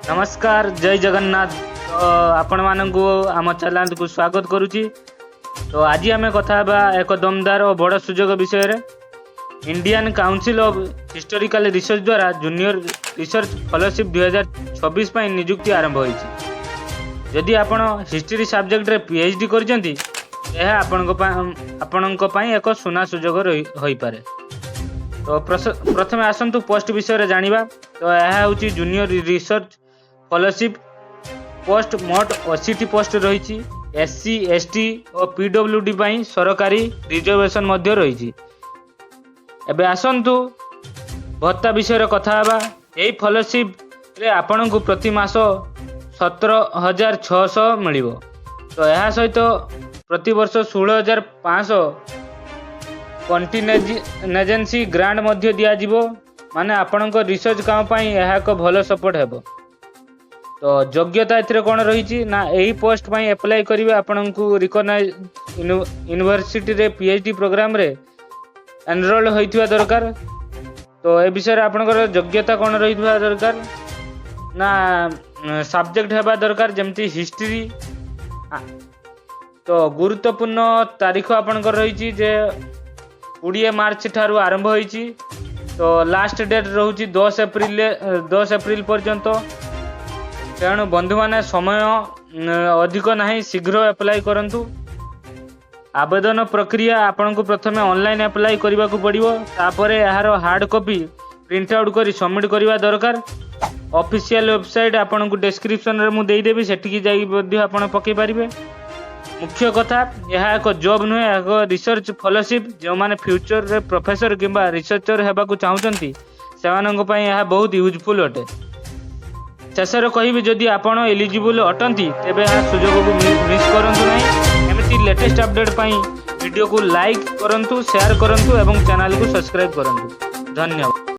नमस्कार जय जगन्नाथ। तो आपण मानू आम चैनल को स्वागत करुच्ची। तो आज आम कथा एक दमदार और बड़ सुजोग विषय रे। Indian council of historical research द्वारा जूनियर रिसर्च फेलोशिप 2026 पर नियुक्ति आरंभ होती। जदि आपण हिस्ट्री सब्जेक्ट रे पीएचडी करजंती यह आपणक पई एक सुना सुजोग होई पारे। तो प्रथमे आसंतु पोस्ट विषय रे जानिबा। तो यह हूँ जूनियर रिसर्च फेलोशिप पोस्ट मोट 80 पोस्ट रही। एससी एसटी और पीडब्ल्यूडी पाई सरकारी रिजर्वेशन मध्य रही। एबे आसंतु भत्ता विषय रे कथा हबा। एई फेलोशिप रे आपन को प्रति मास 17,600 मिलिबो। तो यह सहित प्रति वर्ष 16,500 कंटिनेजेंसी ग्रांट मध्य दिया जिवो। माने आपन को रिसर्च काम पाई यह एक भलो सपोर्ट हेबो। तो योग्यता एथिरे कोन रही ना यही पोस्ट पाई अप्लाई करिवे आपन को रिकॉग्नाइज यूनिवर्सिटी रे पीएचडी प्रोग्राम रे एनरोल्ड होइथिबा दरकार। तो ए विषय रे आपन को योग्यता कोन रहिथिबा दरकार ना सब्जेक्ट हेबा दरकार जेमति हिस्ट्री। तो गुरुत्वपूर्ण तारीख आपन को रही जे 20 मार्च ठारू आरंभ होइछि। तो लास्ट डेट रहउछि 10 एप्रिल पर्यंत। तेणु बंधु माने समय अधिक नहीं, शीघ्र अप्लाई करंतु। आवेदन प्रक्रिया आपन को प्रथमे ऑनलाइन अप्लाई करबा को पड़िबो। तापरे यार हार्ड कॉपी प्रिंट आउट करी सबमिट करबा दरकार। ऑफिशियल वेबसाइट आपन को डिस्क्रिप्शन रे मु देई देबी, सेठी जाई मध्ये आपन पके पारिबे। मुख्य कथा यह एक जॉब नुहे, एक रिसर्च फेलोशिप। जो माने फ्यूचर रे प्रोफेसर किंबा रिसर्चर हेबा को चाहुचंती सेमानंग पई यह बहुत यूजफुल अटे। शेषर कहि जदि आपण एलिजिबल अटंती तेबे यह सुजोग को मिस करंतु नहीं। एमती लेटेस्ट अपडेट पई वीडियो को लाइक करंतु, शेयर करंतु एवं चैनल को सब्सक्राइब करंतु। धन्यवाद।